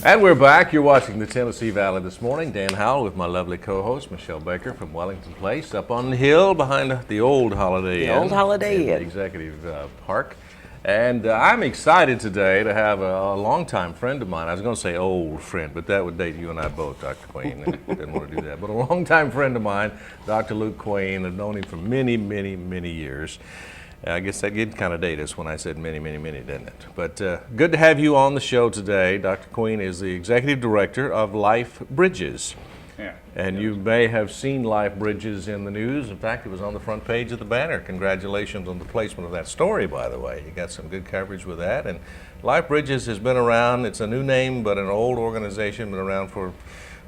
And we're back. You're watching the Tennessee Valley this morning. Dan Howell with my lovely co-host, Michelle Baker from Wellington Place, up on the hill behind the old Holiday Inn. The old Holiday Inn. Executive Park. And I'm excited today to have a longtime friend of mine. I was going to say old friend, but that would date you and I both, Dr. Queen. Didn't want to do that. But a longtime friend of mine, Dr. Luke Queen. I've known him for many, many, many years. I guess that did kind of date us when I said many, many, many, didn't it? But good to have you on the show today. Dr. Queen is the Executive Director of LifeBridges. Yeah. And you may have seen LifeBridges in the news. In fact, it was on the front page of the banner. Congratulations on the placement of that story, by the way. You got some good coverage with that. And LifeBridges has been around. It's a new name, but an old organization, been around for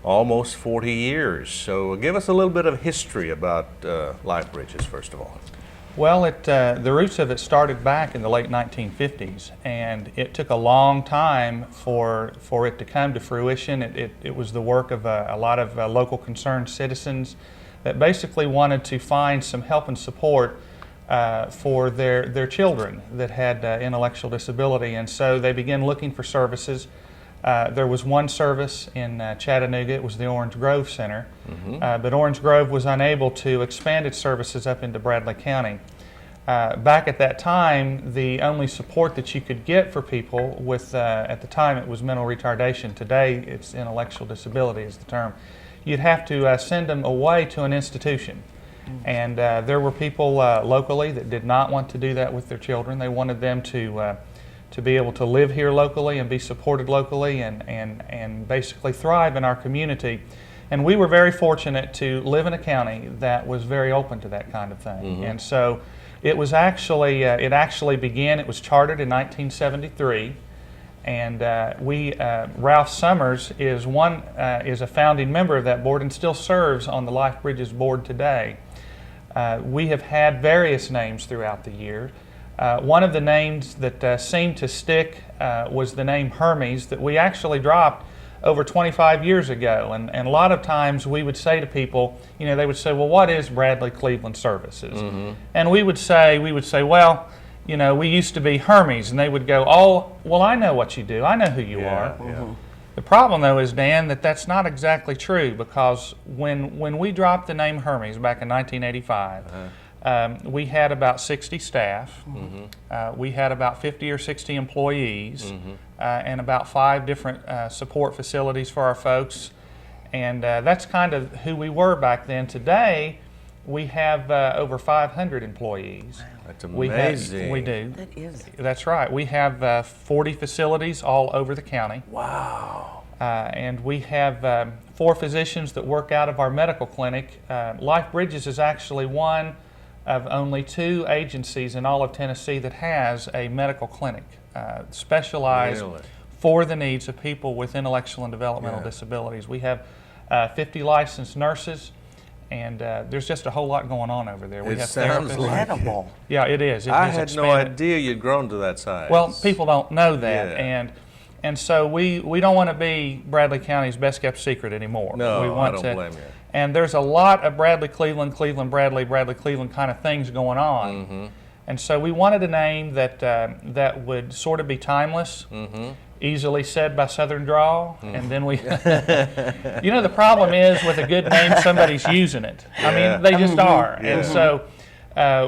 almost 40 years. So give us a little bit of history about LifeBridges, first of all. Well, the roots of it started back in the late 1950s, and it took a long time for it to come to fruition. It was the work of a lot of local concerned citizens that basically wanted to find some help and support for their children that had intellectual disability, and so they began looking for services. There was one service in Chattanooga. It was the Orange Grove Center, but Orange Grove was unable to expand its services up into Bradley County. Back at that time, the only support that you could get for people with, at the time it was mental retardation, today it's intellectual disability is the term, you'd have to send them away to an institution. And there were people locally that did not want to do that with their children. They wanted them to be able to live here locally and be supported locally and basically thrive in our community. And we were very fortunate to live in a county that was very open to that kind of thing. And so it was actually, it was chartered in 1973. And Ralph Summers is a founding member of that board and still serves on the LifeBridges board today. We have had various names throughout the year. One of the names that seemed to stick was the name Hermes that we actually dropped over 25 years ago. And a lot of times we would say to people, you know, they would say, well, what is Bradley Cleveland Services? And we would say, well, you know, we used to be Hermes. And they would go, oh, well, I know what you do. I know who you are. Yeah. The problem, though, is, Dan, that's not exactly true, because when we dropped the name Hermes back in 1985, we had about 60 staff. We had about 50 or 60 employees, and about 5 different support facilities for our folks. And that's kind of who we were back then. Today, we have over 500 employees. That's amazing. We do. That is. That's right. We have 40 facilities all over the county. Wow. And we have 4 physicians that work out of our medical clinic. LifeBridges is actually one of only 2 agencies in all of Tennessee that has a medical clinic specialized for the needs of people with intellectual and developmental disabilities. We have 50 licensed nurses, and there's just a whole lot going on over there. We have sounds incredible. Yeah, it is. I had no idea you'd grown to that size. Well, people don't know that, and so we don't want to be Bradley County's best kept secret anymore. No, we want I don't blame you. And there's a lot of Bradley Cleveland, Cleveland Bradley, Bradley Cleveland kind of things going on. And so we wanted a name that would sort of be timeless, easily said by Southern drawl, and then we, you know, the problem is with a good name, somebody's using it. I mean, they just are. And so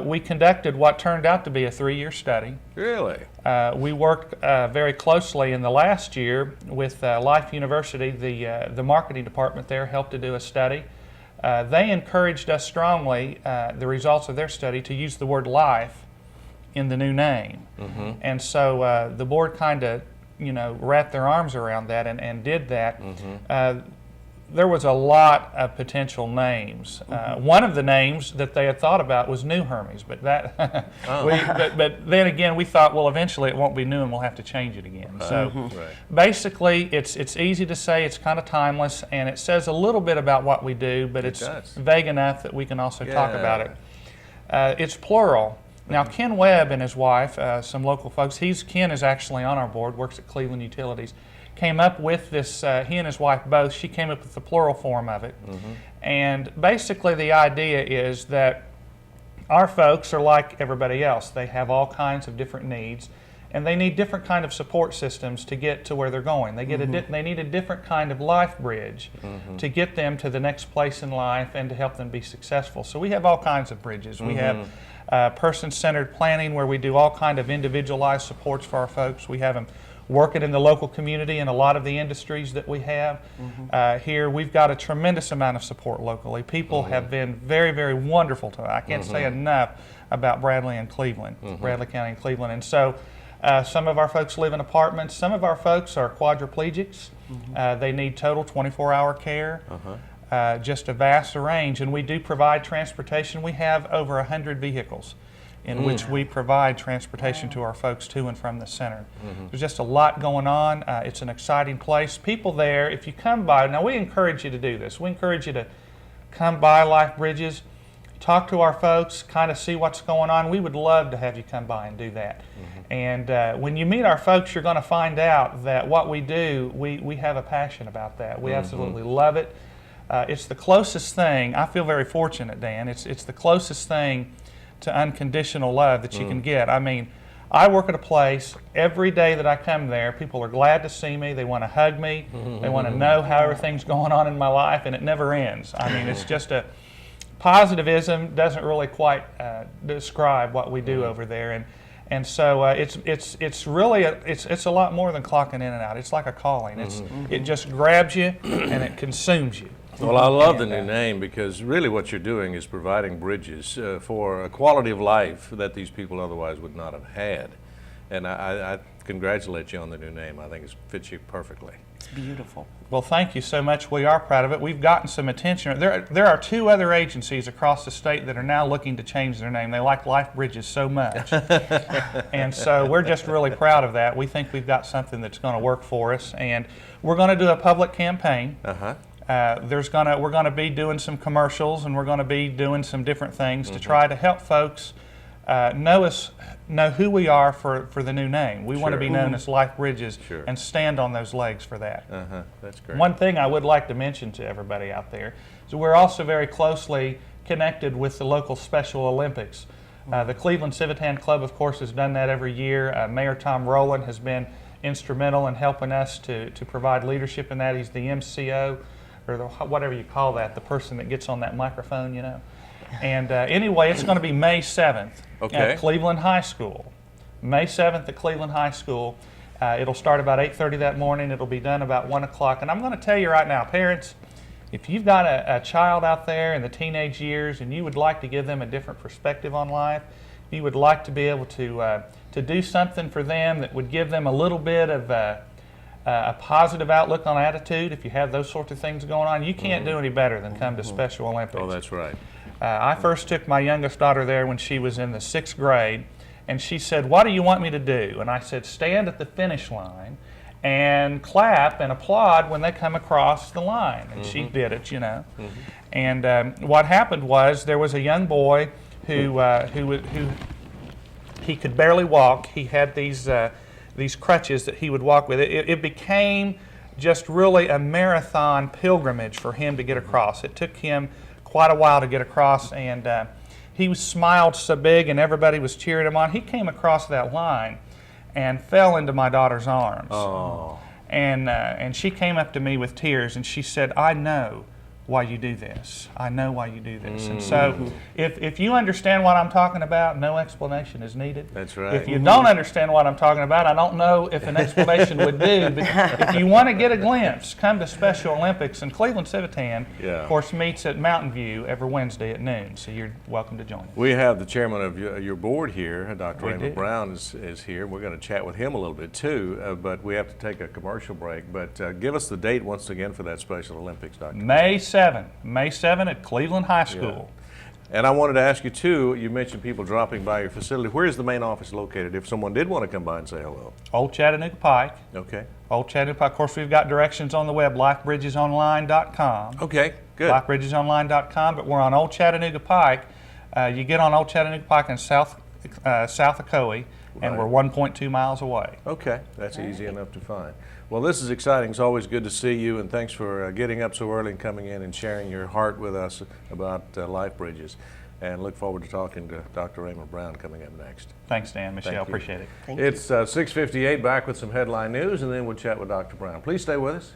we conducted what turned out to be a 3-year study. Really? We worked very closely in the last year with Life University. The marketing department there helped to do a study. They encouraged us strongly, the results of their study, to use the word life in the new name. And so the board kind of, you know, wrapped their arms around that and did that. There was a lot of potential names. One of the names that they had thought about was New Hermes, but that, but then again we thought, well, eventually it won't be new and we'll have to change it again. So basically, it's easy to say, it's kind of timeless, and it says a little bit about what we do, but it's vague enough that we can also talk about it. It's plural. Now, Ken Webb and his wife, some local folks, Ken is actually on our board, works at Cleveland Utilities, came up with this, he and his wife both, she came up with the plural form of it. And basically the idea is that our folks are like everybody else. They have all kinds of different needs, and they need different kind of support systems to get to where they're going. They they need a different kind of life bridge to get them to the next place in life and to help them be successful. So we have all kinds of bridges. We have person-centered planning, where we do all kind of individualized supports for our folks. We have them working in the local community in a lot of the industries that we have here. We've got a tremendous amount of support locally. People have been very, very wonderful to us. I can't say enough about Bradley and Cleveland, Bradley County and Cleveland. And so some of our folks live in apartments. Some of our folks are quadriplegics. They need total 24-hour care. Just a vast range. And we do provide transportation. We have over 100 vehicles in which we provide transportation to our folks to and from the center. There's just a lot going on. It's an exciting place. People there, if you come by, now we encourage you to do this. We encourage you to come by LifeBridges, talk to our folks, kind of see what's going on. We would love to have you come by and do that. And when you meet our folks, you're going to find out that what we do, we have a passion about that. We absolutely love it. It's the closest thing, I feel very fortunate, Dan, it's the closest thing to unconditional love that you can get. I mean, I work at a place, every day that I come there, people are glad to see me, they want to hug me, they want to know how everything's going on in my life, and it never ends. I mean, it's just a positivism, doesn't really quite describe what we do over there. And so it's really it's a lot more than clocking in and out. It's like a calling. It just grabs you and it consumes you. Well, I love the new name, because really what you're doing is providing bridges for a quality of life that these people otherwise would not have had. And I congratulate you on the new name. I think it fits you perfectly. It's beautiful. Well, thank you so much. We are proud of it. We've gotten some attention. There are 2 other agencies across the state that are now looking to change their name. They like LifeBridges so much. And so we're just really proud of that. We think we've got something that's going to work for us. And we're going to do a public campaign. We're going to be doing some commercials, and we're going to be doing some different things to try to help folks know who we are for the new name. We want to be known as LifeBridges and stand on those legs for that. That's great. One thing I would like to mention to everybody out there is we're also very closely connected with the local Special Olympics. The Cleveland Civitan Club, of course, has done that every year. Mayor Tom Rowland has been instrumental in helping us to provide leadership in that. He's the MCO, or whatever you call that, the person that gets on that microphone, you know. And anyway, it's going to be May 7th at Cleveland High School. May 7th at Cleveland High School. It'll start about 8:30 that morning. It'll be done about 1 o'clock. And I'm going to tell you right now, parents, if you've got a child out there in the teenage years and you would like to give them a different perspective on life, you would like to be able to do something for them that would give them a little bit of a positive outlook on attitude, if you have those sorts of things going on, you can't do any better than come to Special Olympics. Oh, that's right. I first took my youngest daughter there when she was in the 6th grade, and she said, "What do you want me to do?" And I said, "Stand at the finish line and clap and applaud when they come across the line." And she did it, you know. And what happened was there was a young boy who he could barely walk. He had these crutches that he would walk with. It became just really a marathon pilgrimage for him to get across. It took him quite a while to get across, and he smiled so big and everybody was cheering him on. He came across that line and fell into my daughter's arms. Oh. And she came up to me with tears and she said, "I know why you do this. I know why you do this." And so if you understand what I'm talking about, no explanation is needed. That's right. If you don't understand what I'm talking about, I don't know if an explanation would do. But if you want to get a glimpse, come to Special Olympics. And Cleveland Civitan, of course, meets at Mountain View every Wednesday at noon. So you're welcome to join us. We have the chairman of your board here, Dr. Raymond Brown is here. We're going to chat with him a little bit too, but we have to take a commercial break. But give us the date once again for that Special Olympics, Dr. May 7 at Cleveland High School. And I wanted to ask you too, you mentioned people dropping by your facility. Where is the main office located if someone did want to come by and say hello? Old Chattanooga Pike. Okay. Old Chattanooga Pike. Of course, we've got directions on the web, LifeBridgesOnline.com. Okay, good. LifeBridgesOnline.com, but we're on Old Chattanooga Pike. You get on Old Chattanooga Pike in south of Coe, and we're 1.2 miles away. Okay, that's easy enough to find. Well, this is exciting. It's always good to see you, and thanks for getting up so early and coming in and sharing your heart with us about LifeBridges. and look forward to talking to Dr. Raymond Brown coming up next. Thanks, Dan, Michelle, Thank you. appreciate it. Thank you. It's 6:58, back with some headline news, and then we'll chat with Dr. Brown. Please stay with us.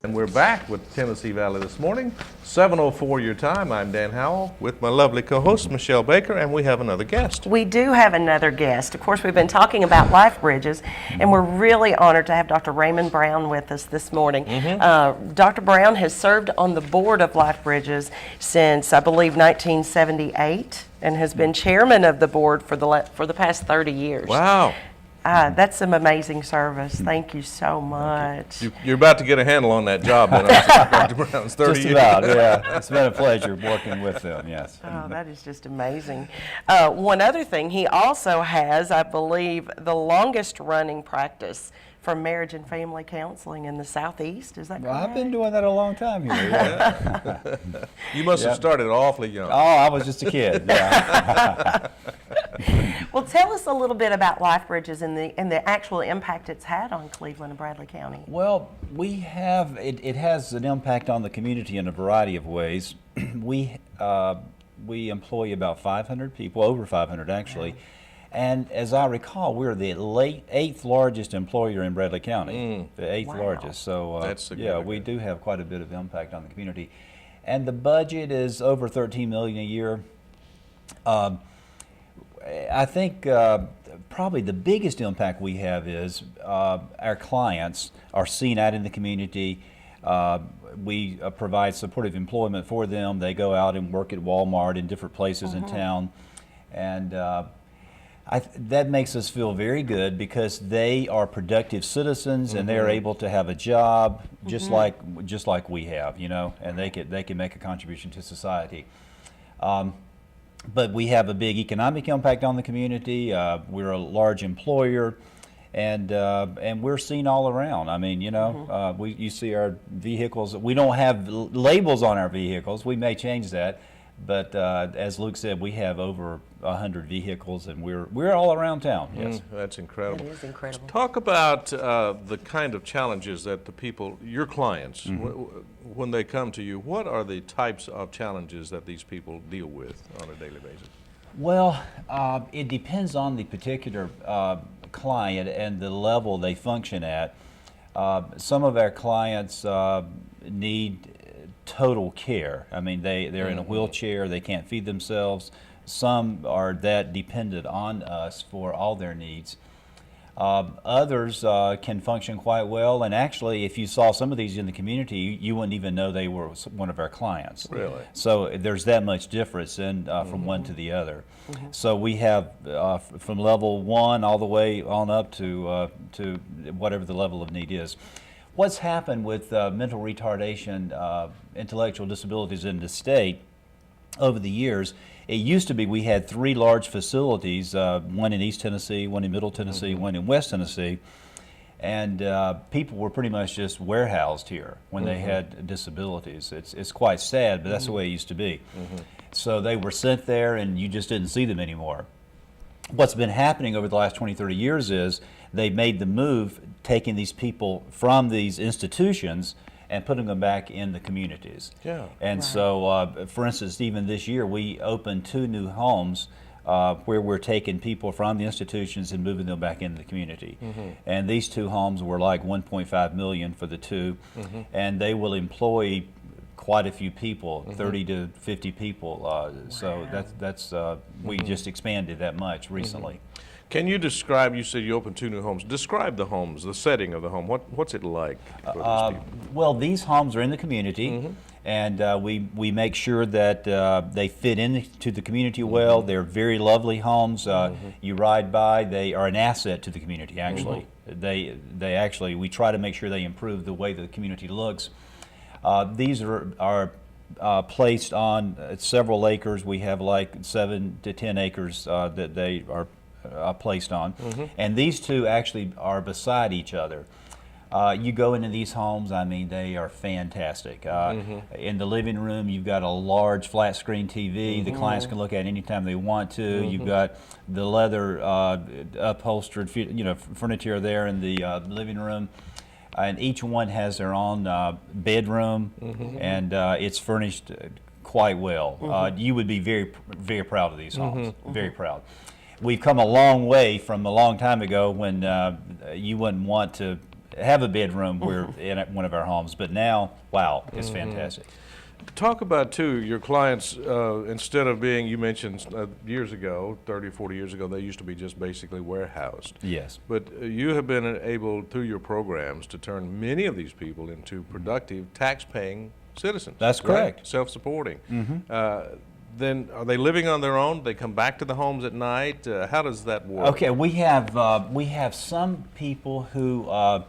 And we're back with Tennessee Valley this morning. 7:04 your time. I'm Dan Howell with my lovely co-host Michelle Baker, and we have another guest. We do have another guest. Of course, we've been talking about LifeBridges, and we're really honored to have Dr. Raymond Brown with us this morning. Dr. Brown has served on the board of LifeBridges since, I believe, 1978, and has been chairman of the board for the past 30 years. Wow. That's some amazing service. Thank you so much. You're about to get a handle on that job, then, Dr. Brown's 30 Just years. about, yeah. It's been a pleasure working with them, yes. Oh, that is just amazing. One other thing, he also has, I believe, the longest running practice for marriage and family counseling in the Southeast. Is that Well, correct? I've been doing that a long time here. Yeah. You must have Yep. started awfully young. Oh, I was just a kid. Yeah. Well, tell us a little bit about LifeBridges and the actual impact it's had on Cleveland and Bradley County. Well, we have it has an impact on the community in a variety of ways. We employ about 500 people, over 500 actually. And as I recall, we're the eighth largest employer in Bradley County, the eighth Wow. largest. So That's yeah, we do have quite a bit of impact on the community. And the budget is over $13 million a year. I think probably the biggest impact we have is our clients are seen out in the community. We provide supportive employment for them. They go out and work at Walmart and different places in town. And that makes us feel very good because they are productive citizens and they're able to have a job just like we have, you know, and they can make a contribution to society. But we have a big economic impact on the community. We're a large employer, and we're seen all around. I mean, you know, you see our vehicles. We don't have labels on our vehicles. We may change that, but as Luke said, we have over 100 vehicles, and we're all around town. Yes. That's incredible. That is incredible. Talk about the kind of challenges that the people, your clients, when they come to you, what are the types of challenges that these people deal with on a daily basis? Well, it depends on the particular client and the level they function at. Some of our clients need total care. I mean, they're in a wheelchair, they can't feed themselves. Some are that dependent on us for all their needs. Others can function quite well, and actually, if you saw some of these in the community, you wouldn't even know they were one of our clients. Really? So there's that much difference from one to the other. So we have from level 1 all the way on up to whatever the level of need is. What's happened with mental retardation, intellectual disabilities in the state over the years, it used to be we had 3 large facilities, one in East Tennessee, one in Middle Tennessee, one in West Tennessee, and people were pretty much just warehoused here when they had disabilities. It's quite sad, but that's the way it used to be. So they were sent there and you just didn't see them anymore. What's been happening over the last 20, 30 years is they made the move, taking these people from these institutions and putting them back in the communities. Yeah. And so, for instance, even this year, we opened 2 new homes where we're taking people from the institutions and moving them back into the community. And these 2 homes were like $1.5 million for the 2, and they will employ quite a few people, 30 to 50 people. So that's we just expanded that much recently. Can you describe, you said you opened 2 new homes. Describe the homes, the setting of the home. What's it like for these people? Well, these homes are in the community, and we make sure that they fit into the community well. They're very lovely homes. You ride by, they are an asset to the community, actually. They actually, we try to make sure they improve the way the community looks. These are placed on several acres. We have like 7 to 10 acres that they are placed on. And these 2 actually are beside each other. You go into these homes, I mean, they are fantastic. In the living room, you've got a large flat screen TV. The clients can look at anytime they want to. You've got the leather upholstered, furniture there in the living room. And each one has their own bedroom, and it's furnished quite well. You would be very, very proud of these homes, very proud. We've come a long way from a long time ago when you wouldn't want to have a bedroom where in one of our homes, but now, wow, it's fantastic. Talk about, too, your clients, instead of being, you mentioned years ago, 30 or 40 years ago, they used to be just basically warehoused. Yes. But you have been able, through your programs, to turn many of these people into productive, tax-paying citizens. That's correct. Right? Self-supporting. Then are they living on their own? They come back to the homes at night? How does that work? Okay, we have some people who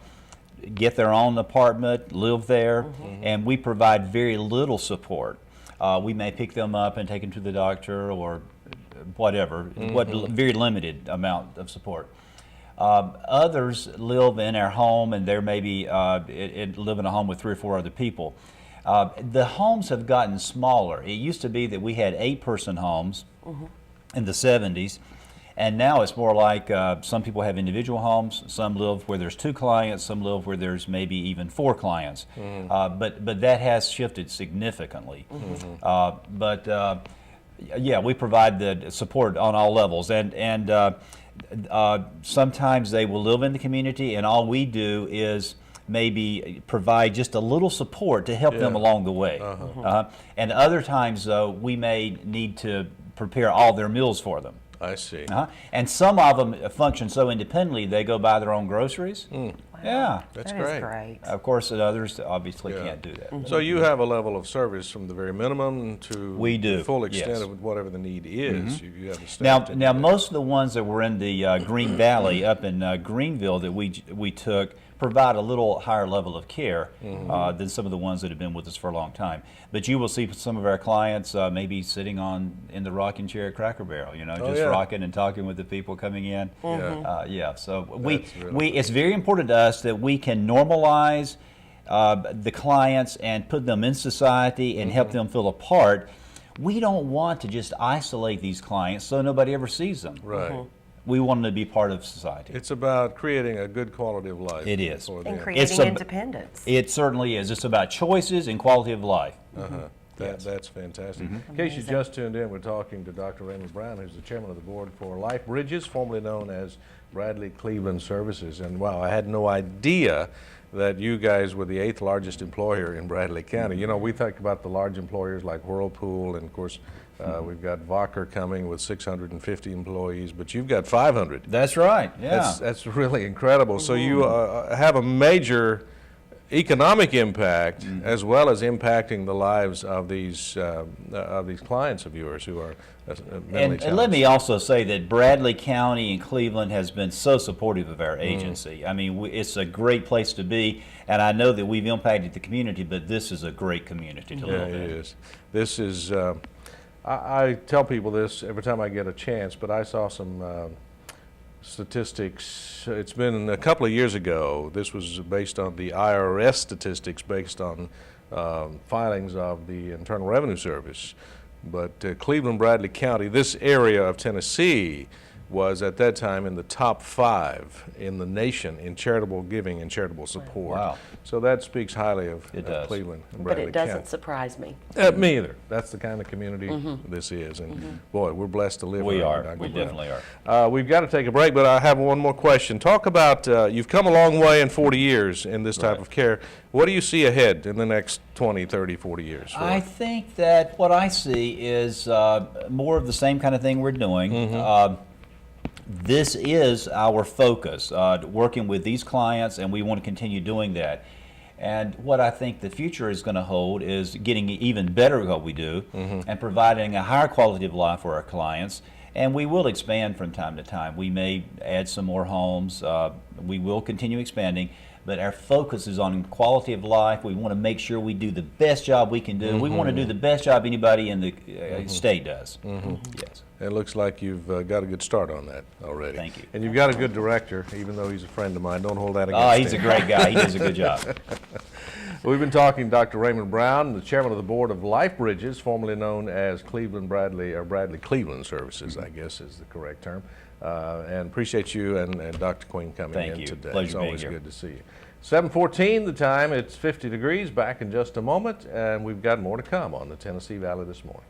get their own apartment, live there, and we provide very little support. We may pick them up and take them to the doctor or whatever, very limited amount of support. Others live in our home, and they're maybe live in a home with 3 or 4 other people. The homes have gotten smaller. It used to be that we had 8-person homes in the 70s, and now it's more like some people have individual homes, some live where there's 2 clients, some live where there's maybe even 4 clients. But that has shifted significantly. Yeah, we provide the support on all levels, and sometimes they will live in the community, and all we do is maybe provide just a little support to help them along the way. And other times, though, we may need to prepare all their meals for them. I see. And some of them function so independently, they go buy their own groceries. Yeah. That's That is great. great. Of course, others obviously can't do that. So you have a level of service from the very minimum to We do, the full extent yes. of whatever the need is. You have the staff to do Now that. most of the ones that were in the Green Valley up in Greenville that we took provide a little higher level of care than some of the ones that have been with us for a long time. But you will see some of our clients maybe sitting in the rocking chair at Cracker Barrel, just rocking and talking with the people coming in. So it's very important to us that we can normalize the clients and put them in society and help them feel a part. We don't want to just isolate these clients so nobody ever sees them. Right. We want them to be part of society. It's about creating a good quality of life. It is. for And them. creating independence. It certainly is. It's about choices and quality of life. That's fantastic. In case you just tuned in, we're talking to Dr. Raymond Brown, who's the chairman of the board for LifeBridges, formerly known as Bradley Cleveland Services. And wow, I had no idea that you guys were the 8th largest employer in Bradley County. We think about the large employers like Whirlpool, and of course, we've got Vocker coming with 650 employees, but you've got 500. That's right. Yeah. That's really incredible. So you have a major economic impact as well as impacting the lives of these clients of yours who are mentally And let me also say that Bradley County and Cleveland has been so supportive of our agency. I mean, it's a great place to be, and I know that we've impacted the community, but this is a great community to live in. It is. This is, I tell people this every time I get a chance, but I saw some statistics. It's been a couple of years ago. This was based on the IRS statistics based on filings of the Internal Revenue Service. But Cleveland, Bradley County, this area of Tennessee was at that time in the top 5 in the nation in charitable giving and charitable support. Wow. So that speaks highly of does. Cleveland and But Bradley it doesn't County. surprise me. Me either. That's the kind of community this is, and boy, we're blessed to live. We around are. Dr. We Brown. definitely are. We've got to take a break, but I have one more question. Talk about you've come a long way in 40 years in this type of care. What do you see ahead in the next 20, 30, 40 years? I think that what I see is more of the same kind of thing we're doing. This is our focus, working with these clients, and we want to continue doing that. And what I think the future is going to hold is getting even better at what we do and providing a higher quality of life for our clients. And we will expand from time to time. We may add some more homes. We will continue expanding. but our focus is on quality of life. We want to make sure we do the best job we can do. We want to do the best job anybody in the state does. Yes. It looks like you've got a good start on that already. Thank you. And you've got a good director, even though he's a friend of mine. Don't hold that against him. He's a great guy. He does a good job. We've been talking to Dr. Raymond Brown, the chairman of the board of LifeBridges, formerly known as Cleveland Bradley, or Bradley Cleveland Services, I guess is the correct term. And appreciate you and Dr. Queen coming in today. Pleasure It's being always here. good to see you. 7:14 the time. It's 50 degrees. Back in just a moment, and we've got more to come on the Tennessee Valley this morning.